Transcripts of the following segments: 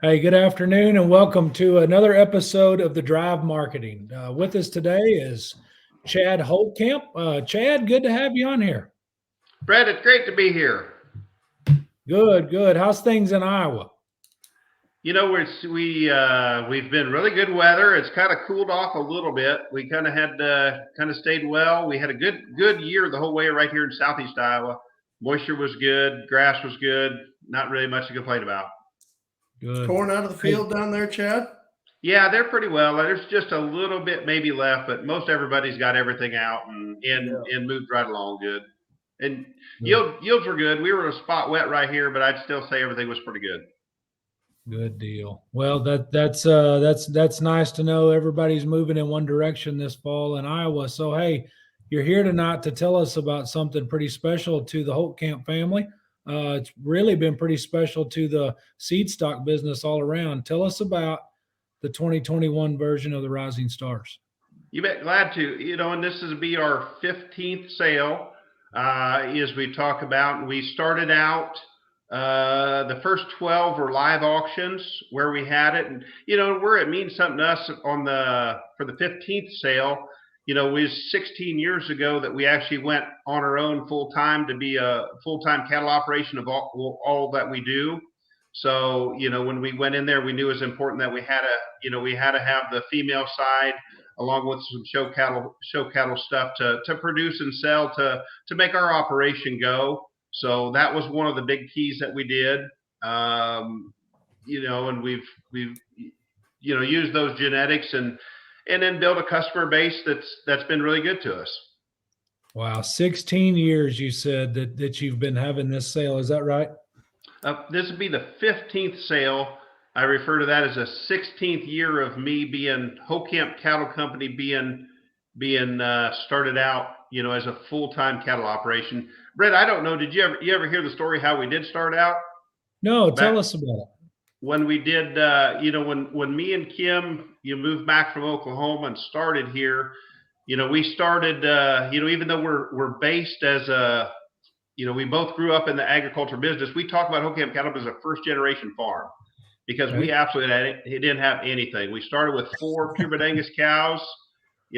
Hey, good afternoon, and welcome to another episode of the Drive Marketing. With us today is Chad Holtkamp. Chad, good to have you on here. Brett, it's great to be here. Good, good. How's things in Iowa? We've been really good weather. It's kind of cooled off a little bit. We kind of had kind of stayed well. We had a good year the whole way right here in southeast Iowa. Moisture was good, grass was good. Not really much to complain about. Good. Corn out of the Hey, field down there, Chad? Yeah, they're pretty well. There's just a little bit maybe left, but most everybody's got everything out and moved right along good. And good, yields were good. We were a spot wet right here, but I'd still say everything was pretty good. good deal. Well, that's nice to know everybody's moving in one direction this fall in Iowa. So, hey, you're here tonight to tell us about something pretty special to the Holtkamp family. It's really been pretty special to the seed stock business all around. Tell us about the 2021 version of the Rising Stars. You bet, glad to. And this is be our 15th sale, as we talk about. We started out, the first 12 were live auctions where we had it, and where it means something to us for the 15th sale. It was 16 years ago that we actually went on our own full time to be a full time cattle operation of all that we do. So, when we went in there, we knew it was important that we had to have the female side along with some show cattle stuff to produce and sell to make our operation go. So that was one of the big keys that we did. And we've used those genetics and then build a customer base that's been really good to us. Wow, 16 years you said that you've been having this sale. Is that right? This would be the 15th sale. I refer to that as a 16th year of me being Holtkamp Cattle Company being started out, as a full-time cattle operation. Brett, I don't know. Did you ever hear the story how we did start out? No, Back tell us about it. when we did, when me and Kim, moved back from Oklahoma and started here, we started, even though we're based as we both grew up in the agriculture business. We talk about Holtkamp Cattle as a first generation farm because we Okay. absolutely didn't have anything. We started with 4 purebred Angus cows.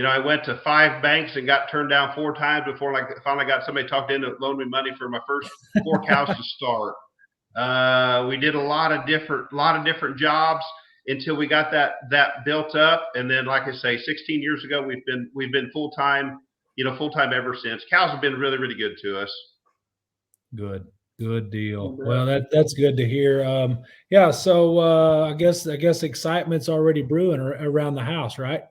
I went to 5 banks and got turned down 4 times before finally got somebody talked in to loan me money for my first 4 cows to start. We did a lot of different jobs until we got that built up, and then, like I say, 16 years ago, we've been full time ever since. Cows have been really, really good to us. Good deal. Well, that's good to hear. Yeah. So I guess excitement's already brewing around the house, right?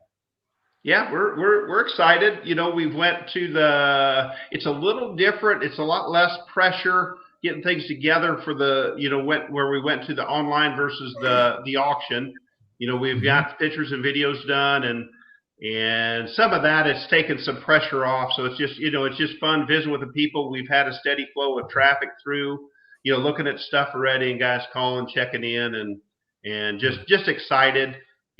Yeah, we're excited. We went to it's a little different. It's a lot less pressure getting things together for where we went to the online versus the auction. We've Mhm. got pictures and videos done, and some of that has taken some pressure off. So it's just fun visiting with the people. We've had a steady flow of traffic through, looking at stuff already, and guys calling, checking in, and just excited.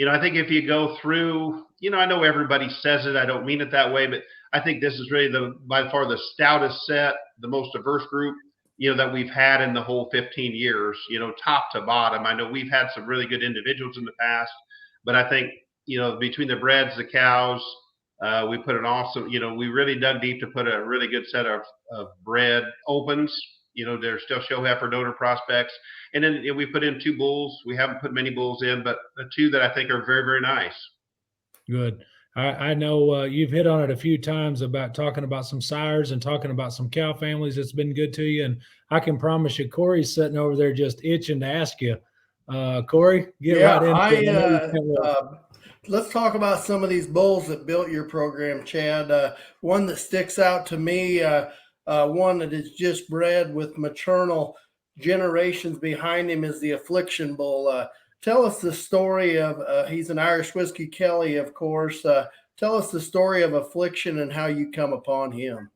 I think if you go through, I know everybody says it. I don't mean it that way, but I think this is really by far the stoutest set, the most diverse group, that we've had in the whole 15 years, top to bottom. I know we've had some really good individuals in the past, but I think, between the breds, the cows, we put an awesome, we really dug deep to put a really good set of bred opens. They're still show heifer donor prospects. And then we put in 2 bulls. We haven't put many bulls in, but the 2 that I think are very, very nice. Good. I know you've hit on it a few times about talking about some sires and talking about some cow families. It's been good to you, and I can promise you, Corey's sitting over there just itching to ask you. Corey, get Yeah, right into it. I know you can't wait. let's talk about some of these bulls that built your program, Chad. One that sticks out to me, one that is just bred with maternal generations behind him, is the Affliction Bull. Tell us the story of, he's an Irish Whiskey Kelly, of course. Tell us the story of Affliction and how you come upon him.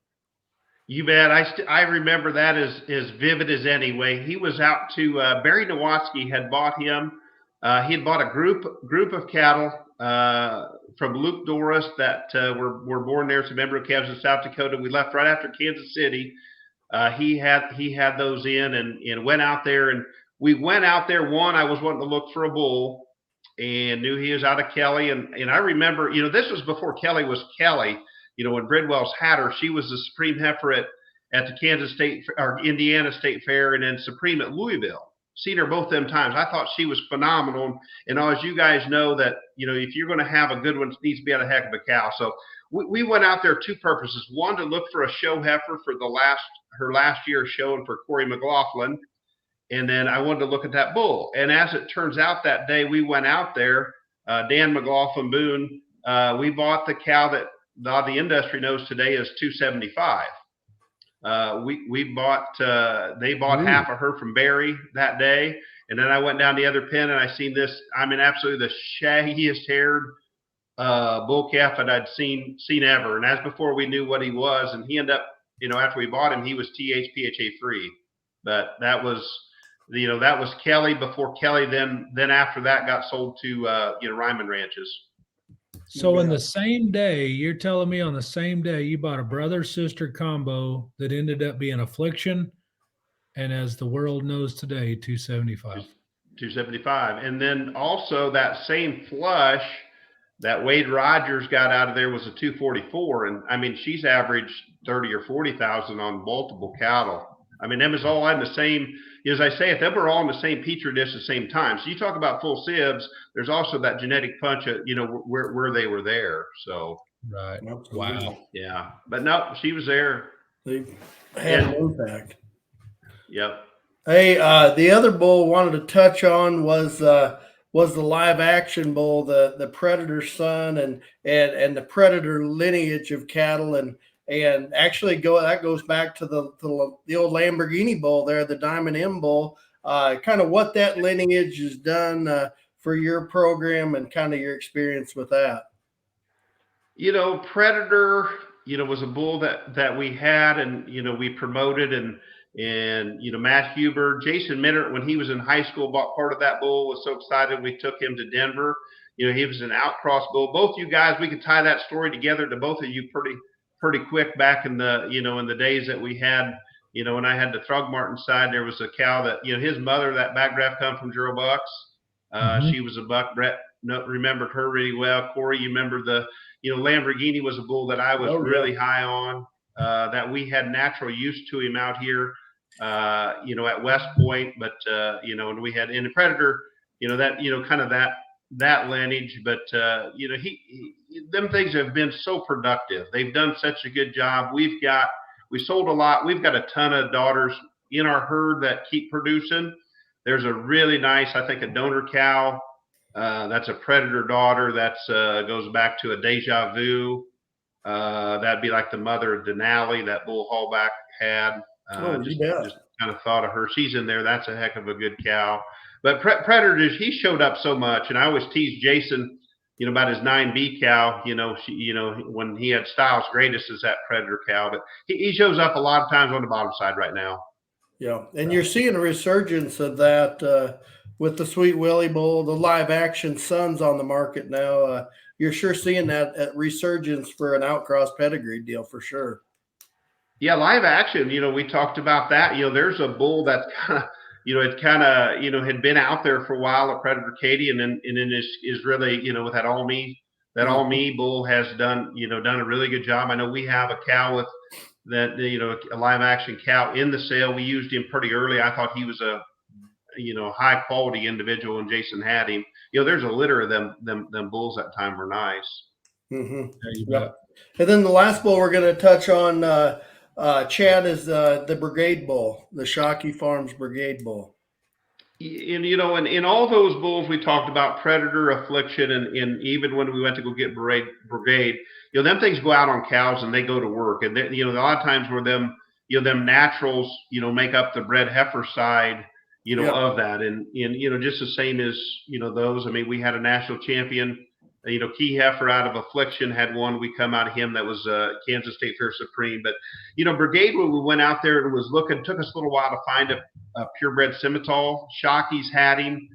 You bet. I remember that as vivid as any way. He was out to Barry Nowatzki had bought him. He had bought a group of cattle from Luke Doris that were born there. Some embryo calves in South Dakota. We left right after Kansas City. He had those in and went out there, and we went out there. One, I was wanting to look for a bull and knew he was out of Kelly. And I remember, this was before Kelly was Kelly. When Bridwell's had her, she was the Supreme heifer at the Kansas State or Indiana State Fair, and then Supreme at Louisville. Seen her both them times. I thought she was phenomenal. And as you guys know, that if you're going to have a good one, it needs to be a heck of a cow. So we went out there two purposes. One, to look for a show heifer for her last year showing for Corey McLaughlin. And then I wanted to look at that bull. And as it turns out, that day we went out there, Dan McLaughlin Boone, we bought the cow that the industry knows today is 275. They bought half of her from Barry that day. And then I went down the other pen and I seen this, absolutely the shaggiest haired bull calf that I'd seen ever. And that's before we knew what he was. And he ended up, after we bought him, he was THPHA free. But that was Kelly before Kelly. Then after that got sold to Ryman Ranches. So in the same day, you're telling me on the same day you bought a brother-sister combo that ended up being Affliction, and as the world knows today, 275. 275. And then also that same flush that Wade Rogers got out of there was a 244. And she's averaged 30 or 40,000 on multiple cattle. Them is all in the same, as I say, if they were all in the same petri dish at the same time. So you talk about full sieves, there's also that genetic punch, where they were there. So. Right. Absolutely. Wow. Yeah. But no, she was there. They had an impact. Yep. Hey, the other bull I wanted to touch on was the live action bull, the Predator son and the Predator lineage of cattle, and actually that goes back to the old Lamborghini bull there, the Diamond M bull. Kind of what that lineage has done for your program and kind of your experience with that. Predator, was a bull that we had and we promoted and Matt Huber, Jason Minert, when he was in high school, bought part of that bull, was so excited we took him to Denver. He was an outcross bull. Both you guys, we could tie that story together to both of you pretty quick back in the in the days that we had when I had the Throgmorton side. There was a cow that his mother, that backdraft, come from Gerald Bucks. She was a buck. Brett remembered her really well. Corey, you remember the Lamborghini was a bull that I was really high on, that we had natural use to him out here at West Point, but and we had in the Predator that kind of that lineage, but them things have been so productive. They've done such a good job. We sold a lot. We've got a ton of daughters in our herd that keep producing. There's a really nice, I think, a donor cow. That's a Predator daughter. That's goes back to a Deja Vu. That'd be like the mother of Denali that bull Hallback had. Just kind of thought of her. She's in there. That's a heck of a good cow. But Predators, he showed up so much, and I always tease Jason, about his 9B cow. When he had Styles Greatest as that Predator cow, but he shows up a lot of times on the bottom side right now. Yeah, and you're seeing a resurgence of that with the Sweet Willie bull, the live action sons on the market now. You're sure seeing that resurgence for an outcross pedigree deal for sure. Yeah, live action. We talked about that. There's a bull that's kind of. It kind of, had been out there for a while at Predator Katie, and then is really, with that All Me bull has done a really good job. I know we have a cow with that, a live action cow in the sale. We used him pretty early. I thought he was a, high quality individual, and Jason had him. There's a litter of them bulls that time were nice. Mm-hmm. Yeah. And then the last bull we're going to touch on, Chad, is the Brigade Bull, the Shockey Farms Brigade Bull. And in all those bulls we talked about, Predator, Affliction, and even when we went to go get Brigade, them things go out on cows and they go to work. And a lot of times where them naturals, make up the bred heifer side, of that. And just the same as those. We had a national champion. Key heifer out of Affliction had one. We come out of him that was Kansas State Fair Supreme. But Brigade, when we went out there and was looking, took us a little while to find a purebred Simmental. Shockey's had him.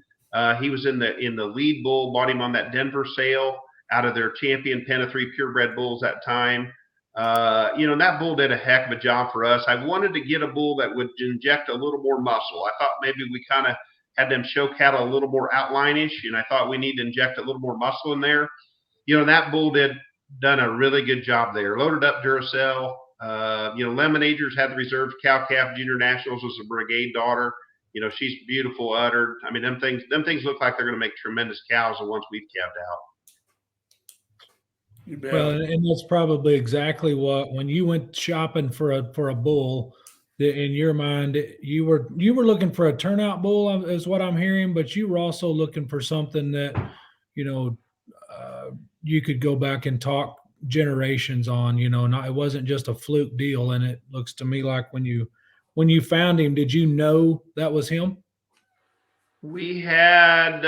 He was in the lead bull. Bought him on that Denver sale out of their champion pen of 3 purebred bulls that time. That bull did a heck of a job for us. I wanted to get a bull that would inject a little more muscle. I thought maybe we kind of had them show cattle a little more outline-ish, and I thought we need to inject a little more muscle in there. You know, that bull done a really good job there. Loaded up Duracell. You know, Lemonagers had the reserved cow calf junior nationals, was a brigade daughter. You know, she's beautiful uddered. I mean, them things look like they're going to make tremendous cows the ones we've calved out. Well, and that's probably exactly what, when you went shopping for a bull, that in your mind you were looking for a turnout bull, is what I'm hearing, but you were also looking for something that, you know, you could go back and talk generations on. You know, not, it wasn't just a fluke deal. And it looks to me like when you found him, did you know that was him? We had,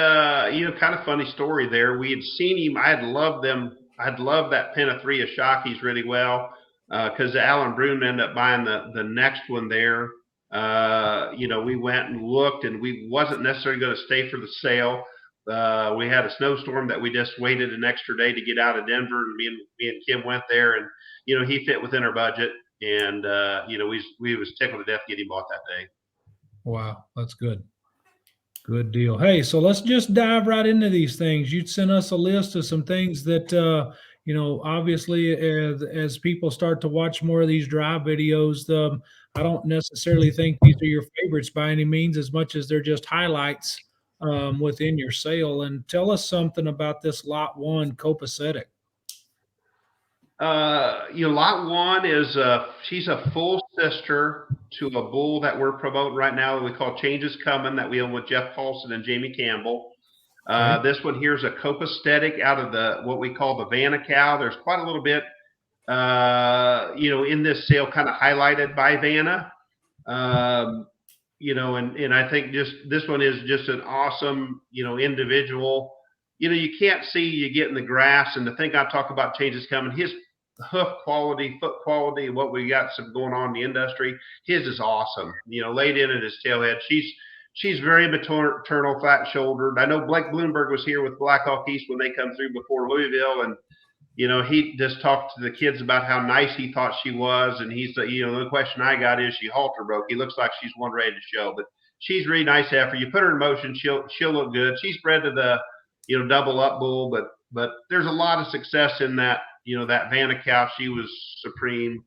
you know, kind of funny story there. We had seen him. I had loved them. I'd loved that pen of 3 Ashakis really well, because Alan Broom ended up buying the next one there. You know, we went and looked, and we wasn't necessarily going to stay for the sale. We had a snowstorm that we just waited an extra day to get out of Denver, and me and Kim went there, and you know, he fit within our budget, and you know, we was tickled to death to get him bought that day. Wow, that's good. Good deal. Hey, so let's just dive right into these things. You'd sent us a list of some things that, you know, obviously as people start to watch more of these drive videos, I don't necessarily think these are your favorites by any means, as much as they're just highlights within your sale. And tell us something about this lot 1 copacetic. You know, lot 1 is she's a full sister to a bull that we're promoting right now that we call Changes Coming, that we own with Jeff Paulson and Jamie Campbell. Okay. This one here is a copacetic out of the what we call the Vanna cow. There's quite a little bit, you know, in this sale kind of highlighted by Vanna. You know, and I think just this one is just an awesome, you know, individual. You know, you can't see you get in the grass, and the thing I talk about Changes Coming, his hoof quality, foot quality, what we got some going on in the industry, his is awesome. You know, laid in at his tailhead. She's very maternal, flat shouldered. I know Blake Bloomberg was here with Black Hawk East when they come through before Louisville, and you know, he just talked to the kids about how nice he thought she was, and he's, you know, the question I got is, she halter broke. He looks like she's one ready to show, but she's really nice after you put her in motion. She'll look good. She's bred to the, you know, double up bull, but there's a lot of success in that. You know, that Vanna cow, she was supreme.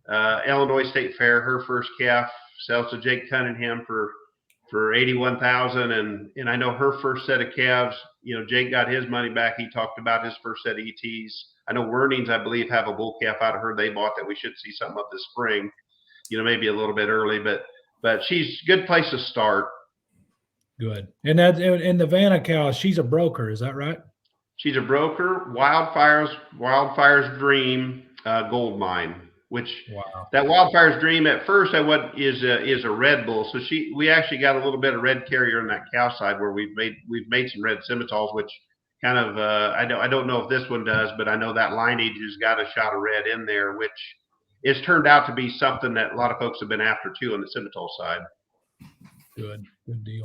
Illinois State Fair, her first calf sells to Jake Cunningham for 81,000, and I know her first set of calves, you know, Jake got his money back. He talked about his first set of ETs. I know Wernings, I believe, have a bull calf out of her they bought that we should see something up this spring. You know, maybe a little bit early, but she's a good place to start. Good. And the Vanna cow, she's a broker, is that right? She's a broker. Wildfire's Dream gold mine, which Wow. that Wildfire's Dream at first is a red bull. So we actually got a little bit of red carrier on that cow side where we've made some red scimitals, which kind of I don't know if this one does, but I know that lineage has got a shot of red in there, which it's turned out to be something that a lot of folks have been after too on the scimital side. Good deal.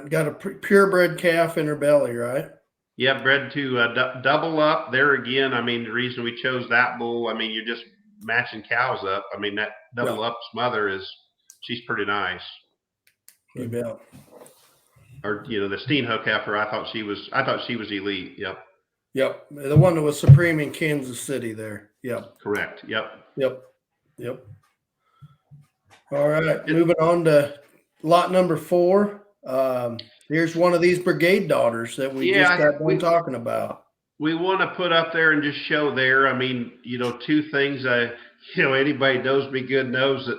Got a purebred calf in her belly, right? Yeah, bred to double up. There again, I mean, the reason we chose that bull, I mean, you're just matching cows up. I mean, that double up mother she's pretty nice. You bet. Or, you know, the Steenhook heifer, I thought she was elite. Yep. Yep. The one that was supreme in Kansas City there. Yep. Correct. Yep. All right. Moving on to lot number 4. Here's one of these brigade daughters that we just got done talking about. We want to put up there and just show there. I mean, you know, 2 things. You know, anybody knows me good knows that,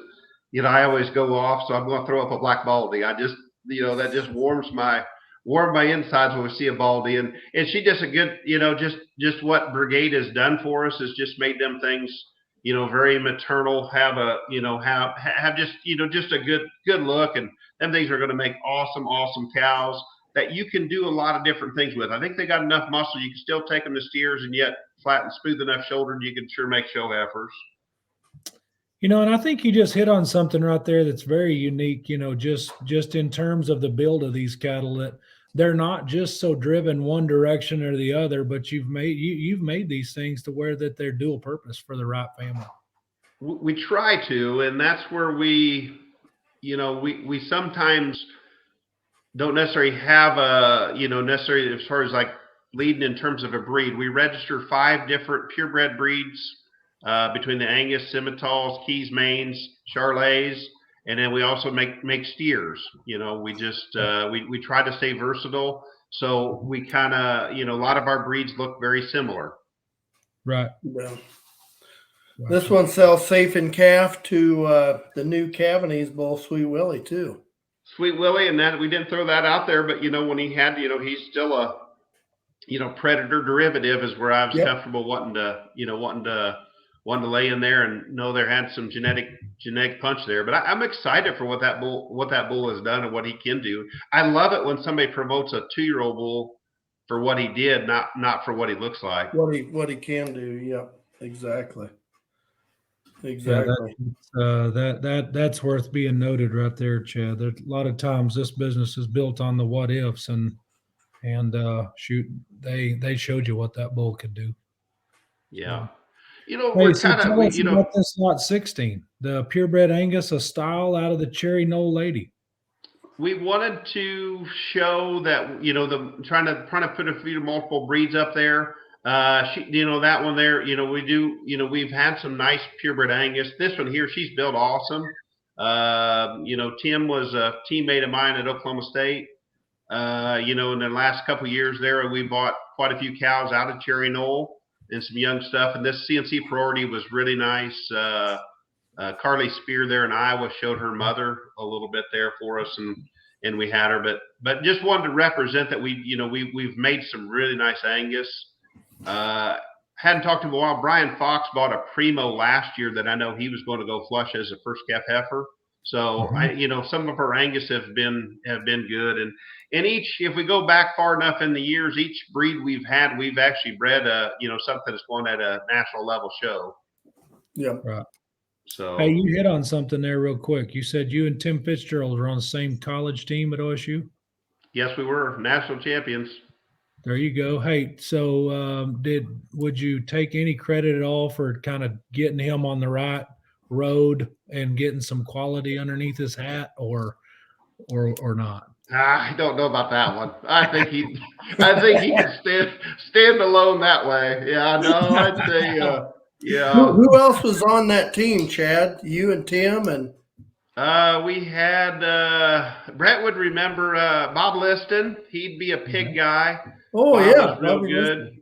you know, I always go off, so I'm going to throw up a black baldy. I just, you know, that just warms my insides when we see a baldy, and she just a good, you know, just what brigade has done for us has just made them things, you know, very maternal, have a, you know, have just, you know, just a good look, and them things are going to make awesome cows that you can do a lot of different things with. I think they got enough muscle. You can still take them to steers, and yet flat and smooth enough shouldered, you can sure make show heifers. You know, and I think you just hit on something right there that's very unique, you know, just in terms of the build of these cattle, that they're not just so driven one direction or the other, but you've made these things to where that they're dual purpose for the right family. We try to, and that's where we, you know, we sometimes, don't necessarily have a, necessarily as far as like leading in terms of a breed. We register 5 different purebred breeds between the Angus, Simmentals, Keys, Maines, Charolais, and then we also make steers. We just we try to stay versatile, so we kind of, a lot of our breeds look very similar. Right. Well, this one sells safe and calf to the new Cavanese bull, Sweet Willie, too. Sweet Willie, and that we didn't throw that out there, but when he had, he's still a, predator derivative is where I was comfortable wanting to lay in there and know there had some genetic punch there. But I'm excited for what that bull has done and what he can do. I love it when somebody promotes a 2-year-old bull for what he did, not for what he looks like. What he can do. Yeah, exactly. Exactly. Yeah, that's worth being noted right there, Chad. There's a lot of times this business is built on the what ifs, and shoot, they showed you what that bull could do. Yeah. Hey, We're so kind tell of, us about this lot 16, the purebred Angus, a style out of the Cherry Knoll Lady. we wanted to show that, the trying to put a few multiple breeds up there. That one there, we do, we've had some nice purebred Angus. This one here, she's built awesome. Tim was a teammate of mine at Oklahoma State. In the last couple of years there, we bought quite a few cows out of Cherry Knoll and some young stuff. And this CNC priority was really nice. Carly Spear there in Iowa showed her mother a little bit there for us, and we had her. But just wanted to represent that we've made some really nice Angus. Hadn't talked to him in a while. Brian Fox bought a Primo last year that I know he was going to go flush as a first calf heifer. So some of our Angus have been good, and each, if we go back far enough in the years, each breed we've actually bred something that's going at a national level show. Yeah. Right. So hey, you hit on something there real quick. You said you and Tim Fitzgerald are on the same college team at OSU. Yes, we were national champions. There you go. Hey, so would you take any credit at all for kind of getting him on the right road and getting some quality underneath his hat, or not? I don't know about that one. I think he can stand alone that way. Yeah, no, I'd say, yeah. Who else was on that team, Chad? You and Tim and. We had Brett would remember Bob Liston. He'd be a pig guy. Oh, Bob yeah, was real Bobby good.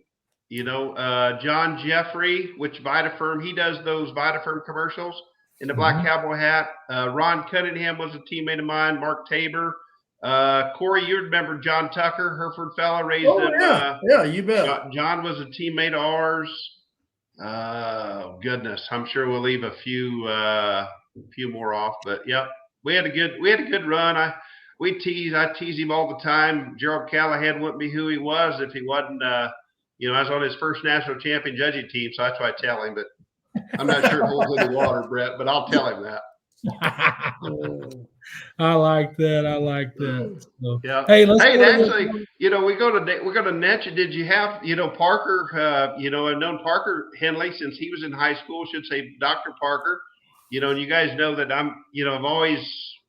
Liston. John Jeffrey, which Vitafirm, he does those Vitafirm commercials in the black cowboy hat. Ron Cunningham was a teammate of mine. Mark Tabor. Corey, you remember John Tucker, Hereford fella, raised him. Yeah, you bet. John was a teammate of ours. Goodness, I'm sure we'll leave a few more off, but yep, we had a good run. I tease him all the time. Gerald Callahan wouldn't be who he was if he wasn't. I was on his first national champion judging team, so that's why I tell him. But I'm not sure it holds any water, Brett. But I'll tell him that. I like that. So, yeah. Hey, actually, we go to Netch. Did you have, Parker? I've known Parker Henley since he was in high school. Should say Dr. Parker. And you guys know that I'm always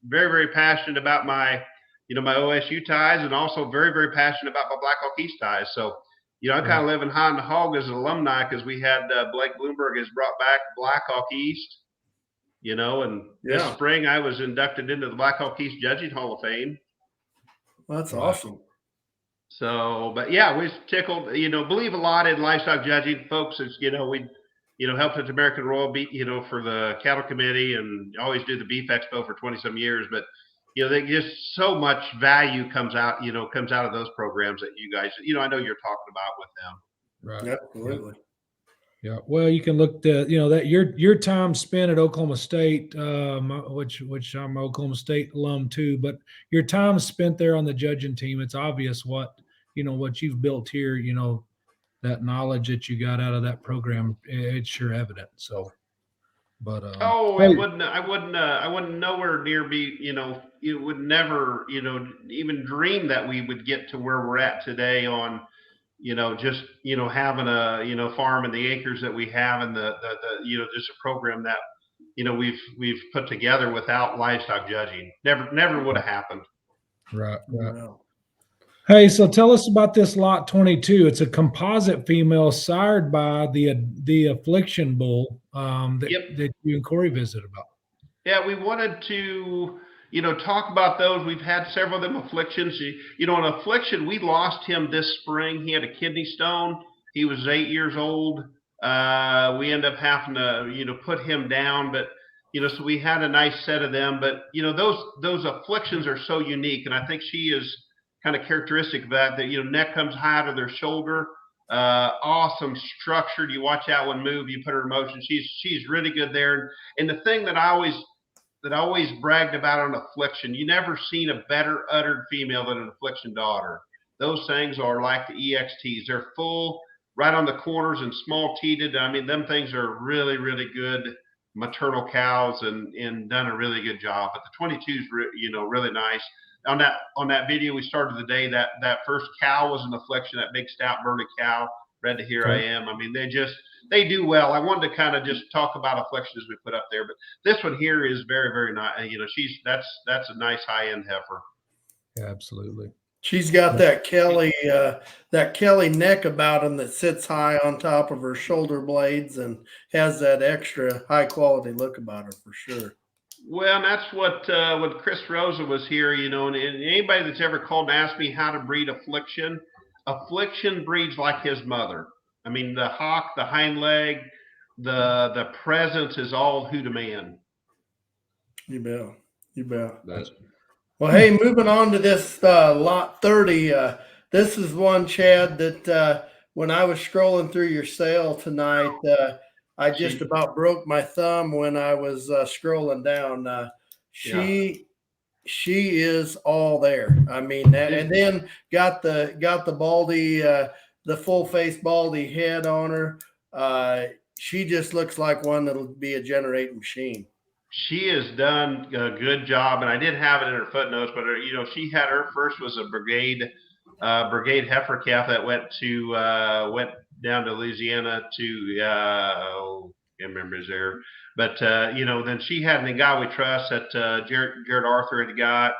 very, very passionate about my, my OSU ties, and also very, very passionate about my Black Hawk East ties. So, I'm kind of living high on the hog as an alumni, because we had Blake Bloomberg has brought back Black Hawk East. And this spring I was inducted into the Black Hawk East Judging Hall of Fame. That's awesome. So, but yeah, we tickled, believe a lot in livestock judging, folks. It's, we, helped at the American Royal Beef, for the cattle committee, and always do the beef expo for 20-some years. But, they just so much value comes out of those programs that you guys, I know you're talking about with them. Right. Absolutely. Yeah, well, you can look at that your time spent at Oklahoma State, which I'm an Oklahoma State alum too, but your time spent there on the judging team, it's obvious what you've built here. That knowledge that you got out of that program, it's sure evident. So, but I wouldn't nowhere near be. You would never even dream that we would get to where we're at today on. Just having a farm and the acres that we have, and the just a program that we've put together without livestock judging. Never would have happened. Right. Wow. Hey, so tell us about this lot 22. It's a composite female sired by the affliction bull Yep. that you and Corey visited about. Yeah, we wanted to, talk about those. We've had several of them afflictions. An affliction, we lost him this spring. He had a kidney stone. He was 8 years old. We ended up having to, put him down, but so we had a nice set of them. But those afflictions are so unique, and I think she is kind of characteristic of that. That neck comes high to their shoulder. Awesome structured. You watch that one move. You put her in motion. She's really good there. And the thing that I always bragged about an affliction. You never seen a better uddered female than an affliction daughter. Those things are like the EXTs. They're full right on the corners and small teated. I mean, them things are really, really good maternal cows and done a really good job. But the 22's, really nice. On that video we started the day, that first cow was an affliction, that big stout burly cow, bred to Here I Am. I mean, they do well. I wanted to kind of just talk about afflictions we put up there, but this one here is very, very nice. That's a nice high end heifer. Yeah, absolutely. She's got that Kelly neck about him that sits high on top of her shoulder blades and has that extra high quality look about her for sure. Well, and that's what when Chris Rosa was here, and anybody that's ever called and asked me how to breed affliction breeds like his mother. I mean, the hock, the hind leg, the presence is all who to man. You bet. You bet. That's Well, hey, moving on to this lot 30. This is one, Chad, that when I was scrolling through your sale tonight, I just about broke my thumb when I was scrolling down. She is all there. I mean, and then got the baldy, the full face baldy head on her. She just looks like one that'll be a generating machine. She has done a good job, and I did have it in her footnotes, but she had her first was a brigade heifer calf that went down to Louisiana to can't remember his there, but then she had the guy we trust that Jared Arthur had got.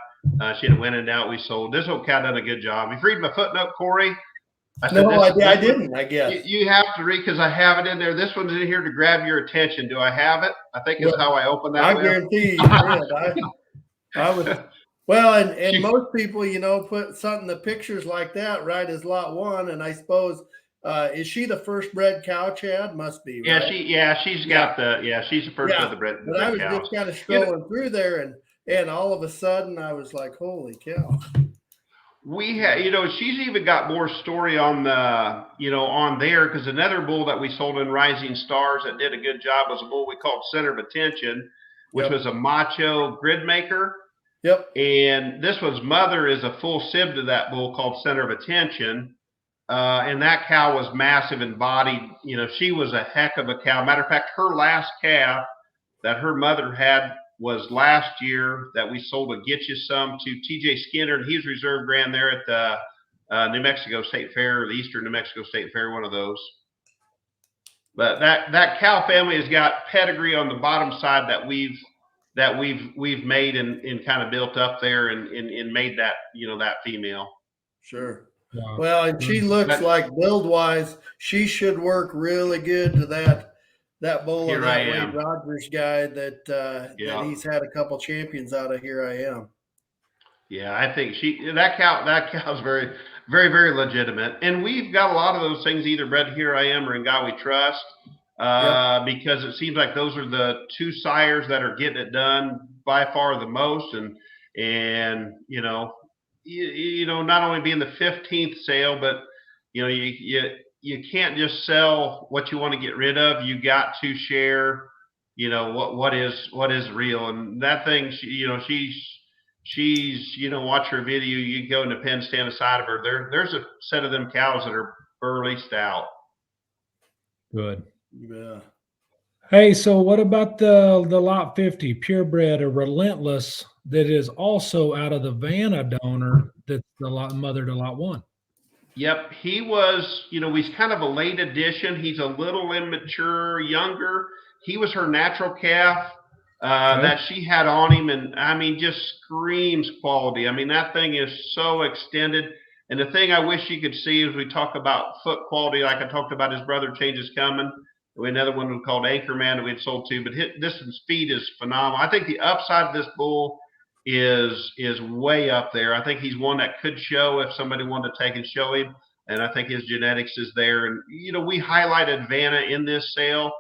She had went and out. We sold. This old cow done a good job. If you read my footnote, Corey. I didn't. I guess you have to read because I have it in there. This one's in here to grab your attention. Do I have it? I think it's how I open that. I guarantee you did. I was well, and most people, put something the pictures like that right as lot one, and I suppose is she the first bred cow, Chad? Must be. Right? She's the first of the bred. But I was just kind of scrolling through there, and all of a sudden I was like, holy cow. We had, she's even got more story on on there because another bull that we sold in Rising Stars that did a good job was a bull we called Center of Attention, which was a macho grid maker. Yep. And this one's mother is a full sib to that bull called Center of Attention. And that cow was massive in body. She was a heck of a cow. Matter of fact, her last calf that her mother had was last year that we sold a Get You Some to TJ Skinner, and he's reserve grand there at the New Mexico State Fair, or the Eastern New Mexico State Fair, one of those. But that cow family has got pedigree on the bottom side that we've made and kind of built up there and made that that female. Sure. Wow. Well, and she looks like build wise, she should work really good to that bull of that Wade Rogers guy that he's had a couple champions out of Here I Am. Yeah, I think that cow's very, very, very legitimate. And we've got a lot of those things either bred Here I Am or in God We Trust. Because it seems like those are the two sires that are getting it done by far the most. And not only being the 15th sale, but you can't just sell what you want to get rid of. You got to share, what is real. And that thing, she's watch her video. You go in the pen, stand aside of her. There's a set of them cows that are burly stout. Good. Yeah. Hey, so what about the lot 50 purebred or relentless that is also out of the Vanna donor that's the mother to lot one? Yep, he was, he's kind of a late addition. He's a little immature, younger. He was her natural calf. that she had on him, and I mean, just screams quality. I mean, that thing is so extended. And the thing I wish you could see is we talk about foot quality, like I talked about his brother Changes Coming. We had another one we called Anchorman that we had sold to, but this speed is phenomenal. I think the upside of this bull is way up there. I think he's one that could show if somebody wanted to take and show him, and I think his genetics is there. And you know, we highlighted Vanna in this sale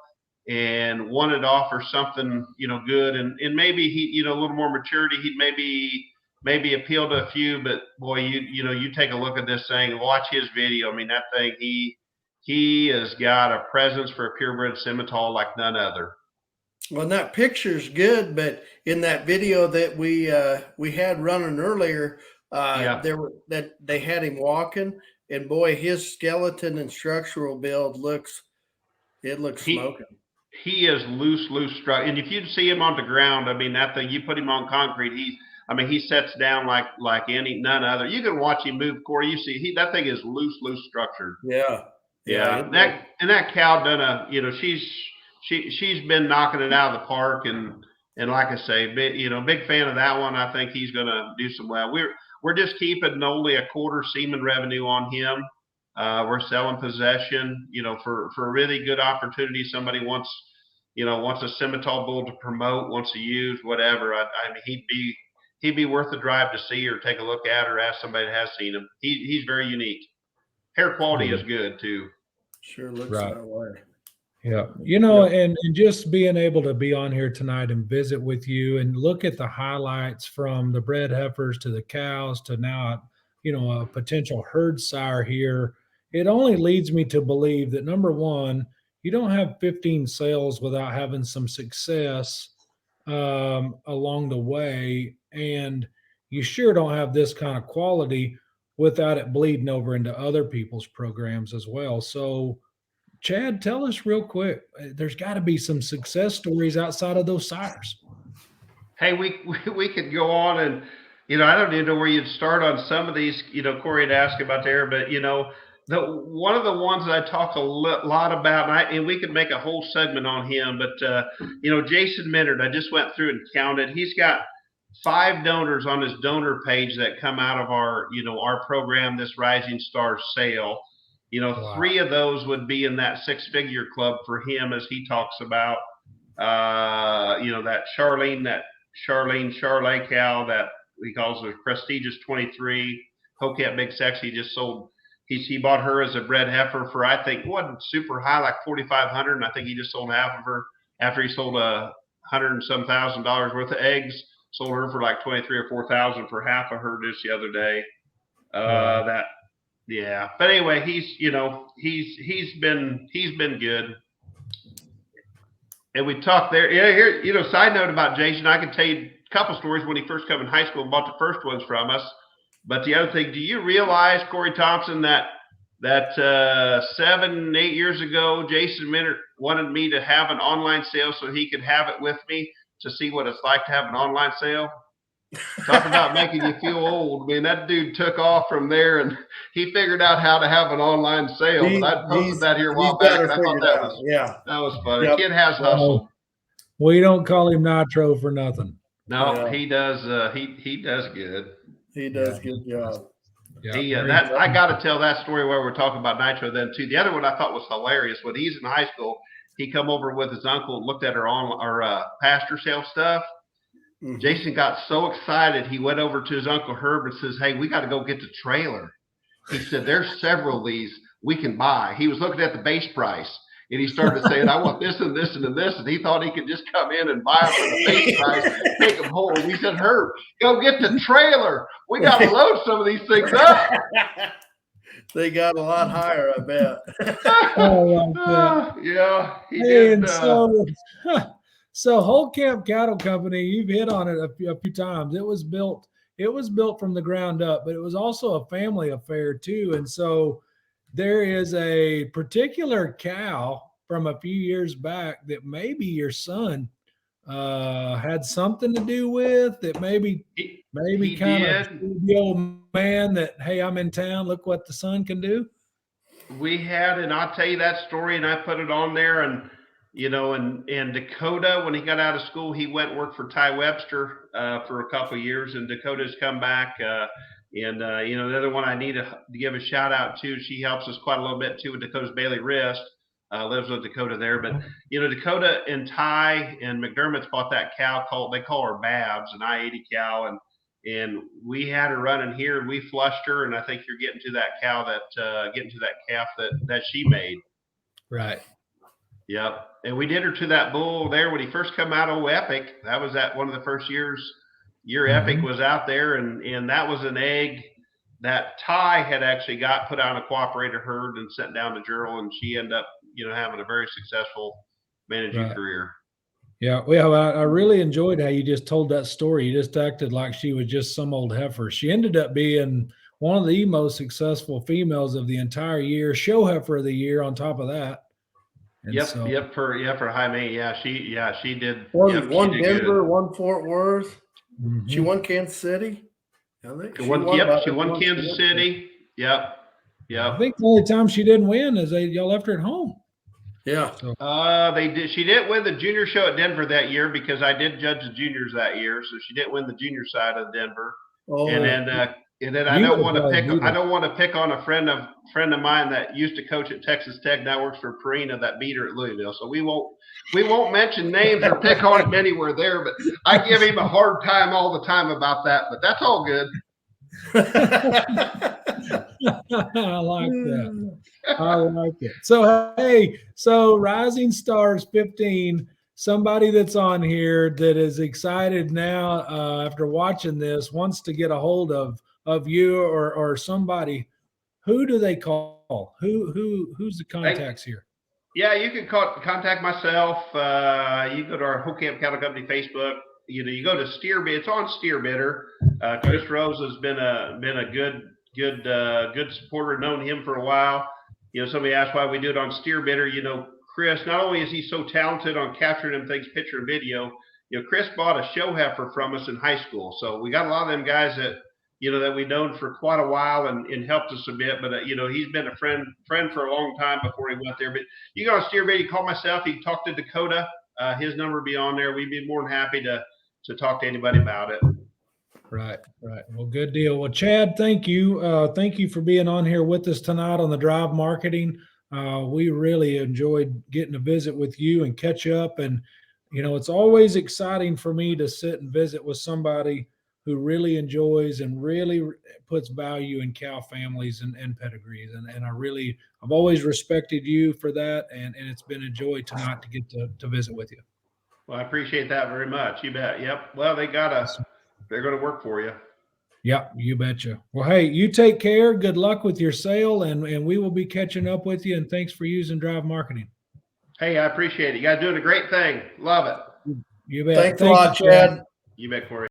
and wanted to offer something, you know, good, and maybe he, you know, a little more maturity, he'd maybe appeal to a few. But boy, you know, you take a look at this thing and watch his video. I mean, that thing, he has got a presence for a purebred Simmental like none other. Well, that picture's good, but in that video that we had running earlier, they had him walking, and boy, his skeleton and structural build looks smoking. He is loose struck, and if you see him on the ground, I mean, that thing, you put him on concrete, he sets down like none other. You can watch him move, Corey. You see, that thing is loose structured. Yeah. That cow done you know, she's been knocking it out of the park, and like I say, big fan of that one. I think he's going to do some well. We're just keeping only a quarter semen revenue on him. We're selling possession, you know, for a really good opportunity. Somebody wants a Simmental bull to promote, wants to use, whatever. I mean, he'd be worth the drive to see or take a look at or ask somebody that has seen him. He's very unique. Hair quality is good too. Sure looks that way. Yeah. You know, and just being able to be on here tonight and visit with you and look at the highlights from the bred heifers to the cows to now, you know, a potential herd sire here. It only leads me to believe that, number one, you don't have 15 sales without having some success along the way. And you sure don't have this kind of quality without it bleeding over into other people's programs as well. So, Chad, tell us real quick, there's got to be some success stories outside of those sires. Hey, we could go on, and, you know, I don't even know where you'd start on some of these. You know, Corey had asked about there, but, you know, one of the ones that I talk a lot about, and we could make a whole segment on him, but, you know, Jason Minard, I just went through and counted. He's got 5 donors on his donor page that come out of our program, this Rising Star sale. You know, wow. 3 of those would be in that 6-figure club for him, as he talks about. You know, that Charlene cow that he calls a prestigious 23. Holtkamp Big Sexy just sold. He bought her as a bred heifer for, I think, wasn't super high, like $4,500, and I think he just sold half of her after he sold $100 and some $1,000 worth of eggs. Sold her for like $23,000 or $4,000 for half of her just the other day. Yeah. But anyway, he's been good. And we talked there. Yeah, here, you know, side note about Jason, I can tell you a couple stories when he first came in high school and bought the first ones from us. But the other thing, do you realize, Corey Thompson, that 7, 8 years ago, Jason Minard wanted me to have an online sale so he could have it with me to see what it's like to have an online sale? Talk about making you feel old. I mean, that dude took off from there, and he figured out how to have an online sale. But I posted that here a while back, and I thought that was funny. Yep. Kid has hustle. We don't call him Nitro for nothing. No, he does. He does good. He does good job. Yeah, I got to tell that story where we're talking about Nitro then too. The other one I thought was hilarious. When he's in high school, he come over with his uncle and looked at our pasture sale stuff. Mm-hmm. Jason got so excited, he went over to his Uncle Herb and says, "Hey, we got to go get the trailer." He said, "There's several of these we can buy." He was looking at the base price, and he started saying, "I want this and this and this," and he thought he could just come in and buy them for the base price, take them home. We said, "Herb, go get the trailer. We got to load some of these things up." They got a lot higher, I bet. Yeah, he did. So Holtkamp Cattle Company, you've hit on it a few times. It was built from the ground up, but it was also a family affair too. And so there is a particular cow from a few years back that maybe your son had something to do with, that maybe kind of the old man that, hey, I'm in town, look what the son can do. We had, and I'll tell you that story, and I put it on there, and and Dakota, when he got out of school, he went and worked for Ty Webster for a couple of years, and Dakota's come back. The other one I need to give a shout out to, she helps us quite a little bit too with Dakota's Bailey Wrist. Lives with Dakota there, but Dakota and Ty and McDermott's bought that cow they call her Babs, an I-80 cow, and we had her running here, and we flushed her, and I think you're getting to that calf that she made. Right. Yep. And we did her to that bull there when he first come out of Epic. That was at one of the first year Epic was out there, and that was an egg that Ty had actually got put on a cooperator herd and sent down to Gerald, and she ended up, having a very successful managing career. Yeah. Well, I really enjoyed how you just told that story. You just acted like she was just some old heifer. She ended up being one of the most successful females of the entire year, show heifer of the year on top of that. And for Jaime. Yeah, she did. One she did Denver, good. one Fort Worth. Mm-hmm. She won Kansas City. I think She won Kansas City. Yep. I think the only time she didn't win is y'all left her at home. Yeah. So, they did. She didn't win the junior show at Denver that year because I did judge the juniors that year, so she didn't win the junior side of Denver. Oh. And then I don't want to pick on a friend of mine that used to coach at Texas Tech, now works for Purina, that beat her at Louisville. So we won't mention names or pick on him anywhere there, but I give him a hard time all the time about that. But that's all good. I like that. I like it. So, hey, Rising Stars 15, somebody that's on here that is excited now after watching this, wants to get a hold of you or somebody. Who do they call? Who's the contacts here? Yeah, you can contact myself. You go to our Holtkamp Cattle Company Facebook. You go to Steerbit. It's on Steerbidder. Chris Rose has been a good supporter. Known him for a while. Somebody asked why we do it on Steerbidder. Chris, not only is he so talented on capturing them things, picture and video. Chris bought a show heifer from us in high school, so we got a lot of them guys that that we've known for quite a while and helped us a bit. But he's been a friend for a long time before he went there. But you go on Steerbidder, you call myself, you can talk to Dakota. His number will be on there. We'd be more than happy to talk to anybody about it. Right. Well, good deal. Well, Chad, thank you. Thank you for being on here with us tonight on the Drive Marketing. We really enjoyed getting to visit with you and catch up. And, it's always exciting for me to sit and visit with somebody who really enjoys and really puts value in cow families and pedigrees. And I've always respected you for that. And it's been a joy tonight to get to visit with you. Well, I appreciate that very much. You bet. Yep. Well, they're going to work for you. Yep, you betcha. Well, hey, you take care. Good luck with your sale, and we will be catching up with you. And thanks for using Drive Marketing. Hey, I appreciate it. You guys doing a great thing. Love it. You bet. Thanks a lot, Chad. You bet, Corey.